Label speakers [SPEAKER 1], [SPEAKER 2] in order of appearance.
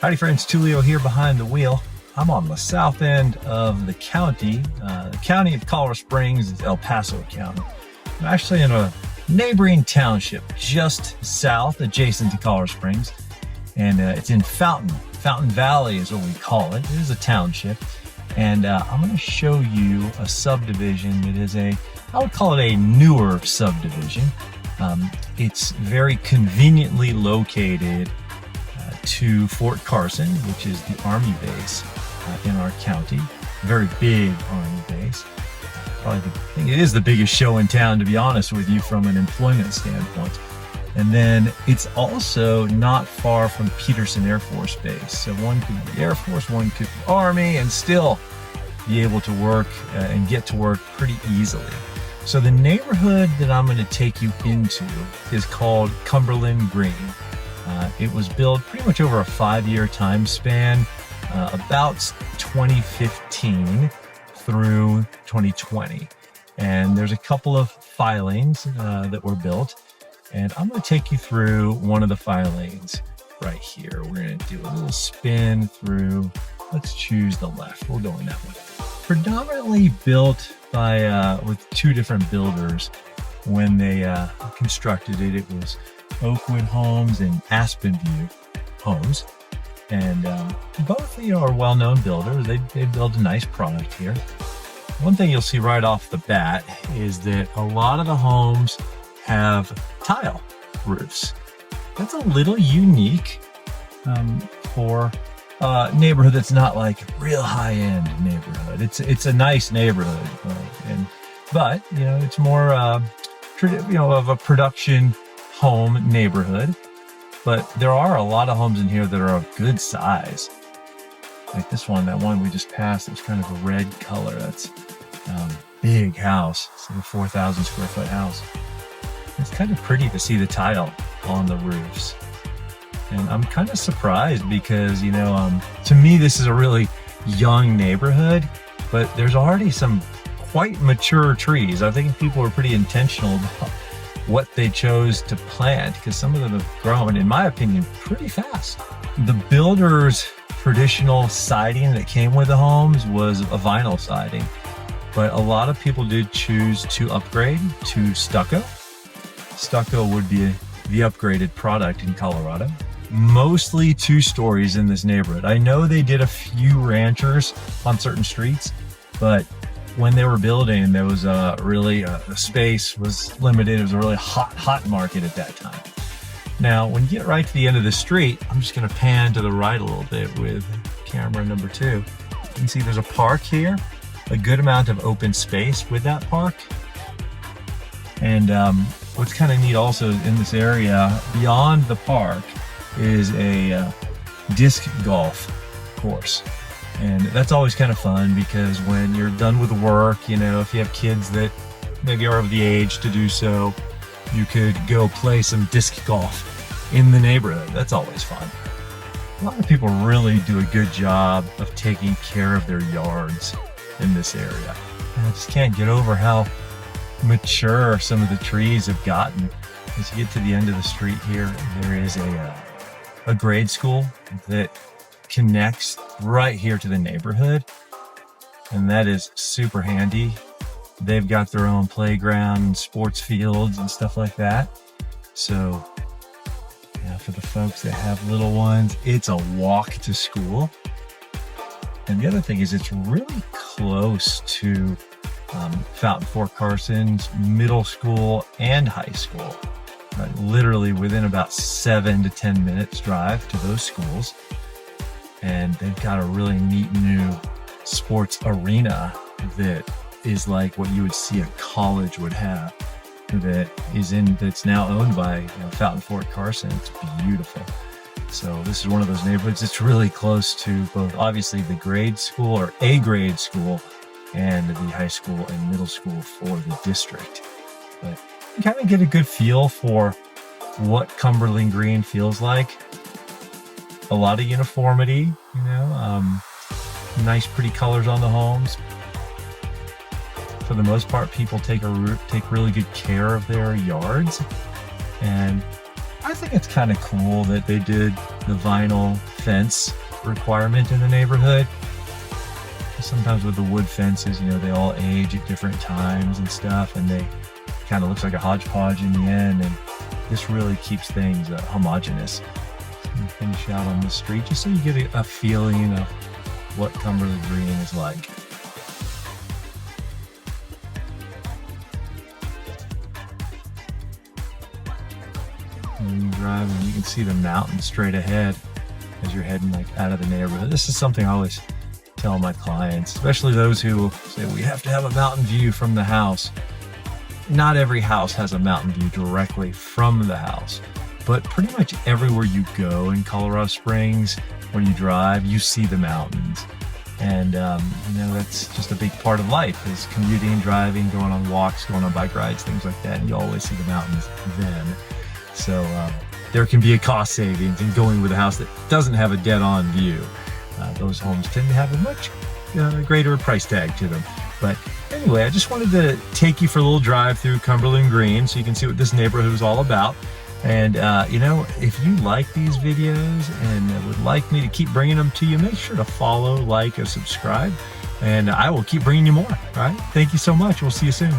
[SPEAKER 1] Howdy friends, Tulio here behind the wheel. I'm on the south end of the county. The county of Colorado Springs is El Paso County. I'm actually in a neighboring township just south, adjacent to Colorado Springs. And it's in Fountain Valley is what we call it. It is a township. And I'm going to show you a subdivision that is I would call it a newer subdivision. It's very conveniently located to Fort Carson, which is the Army base in our county. Very big Army base. I think it is the biggest show in town, to be honest with you, from an employment standpoint. And then it's also not far from Peterson Air Force Base. So one could be Air Force, one could be Army, and still be able to work and get to work pretty easily. So the neighborhood that I'm going to take you into is called Cumberland Green. It was built pretty much over a 5-year time span, about 2015 through 2020. And there's a couple of filings that were built. And I'm going to take you through one of the filings right here. We're going to do a little spin through. Let's choose the left. We're going that way. Predominantly built by with two different builders. When they constructed it, it was Oakwood Homes and Aspen Homes. And both are well-known builders. They build a nice product here. One thing you'll see right off the bat is that a lot of the homes have tile roofs. That's a little unique for a neighborhood that's not like real high-end neighborhood. It's a nice neighborhood, but it's more of a production home neighborhood. But there are a lot of homes in here that are of good size. Like this one, that one we just passed, it's kind of a red color. That's big house. It's like a 4,000 square foot house. It's kind of pretty to see the tile on the roofs. And I'm kind of surprised because, to me, this is a really young neighborhood, but there's already some quite mature trees. I think people are pretty intentional about what they chose to plant because some of them have grown, in my opinion, pretty fast. The builder's traditional siding that came with the homes was a vinyl siding, but a lot of people did choose to upgrade to stucco. Stucco would be the upgraded product in Colorado. Mostly 2 stories in this neighborhood. I know they did a few ranchers on certain streets, but when they were building, there was the space was limited. It was a really hot market at that time. Now, when you get right to the end of the street, I'm just going to pan to the right a little bit with camera number 2. You can see there's a park here, a good amount of open space with that park. And what's kind of neat also in this area, beyond the park, is a disc golf course. And that's always kind of fun because when you're done with work, if you have kids that maybe are of the age to do so, you could go play some disc golf in the neighborhood. That's always fun. A lot of people really do a good job of taking care of their yards in this area. And I just can't get over how mature some of the trees have gotten. As you get to the end of the street here, there is a grade school that connects right here to the neighborhood, and that is super handy. They've got their own playground, sports fields, and stuff like that. So for the folks that have little ones, it's a walk to school. And the other thing is it's really close to Fountain Fort Carson's middle school and high school. Right? Literally within about 7 to 10 minutes drive to those schools. And they've got a really neat new sports arena that is like what you would see a college would have. That's now owned by Fountain Fort Carson. It's beautiful. So this is one of those neighborhoods. It's really close to both, obviously, the grade school or a grade school and the high school and middle school for the district. But you kind of get a good feel for what Cumberland Green feels like. A lot of uniformity, nice pretty colors on the homes. For the most part, people take really good care of their yards. And I think it's kind of cool that they did the vinyl fence requirement in the neighborhood. Sometimes with the wood fences, you know, they all age at different times and stuff, and they kind of looks like a hodgepodge in the end, and this really keeps things homogeneous. And finish out on the street just so you get a feeling of what Cumberland Green is like. And you drive and you can see the mountain straight ahead as you're heading like out of the neighborhood. This is something I always tell my clients, especially those who say we have to have a mountain view from the house. Not every house has a mountain view directly from the house, but pretty much everywhere you go in Colorado Springs, when you drive, you see the mountains. And you know, that's just a big part of life, is commuting, driving, going on walks, going on bike rides, things like that. And you always see the mountains then. So there can be a cost savings in going with a house that doesn't have a dead-on view. Those homes tend to have a much greater price tag to them. But anyway, I just wanted to take you for a little drive through Cumberland Green so you can see what this neighborhood is all about. And you know, if you like these videos and would like me to keep bringing them to you, make sure to follow, like, and subscribe, and I will keep bringing you more. All right? Thank you so much. We'll see you soon.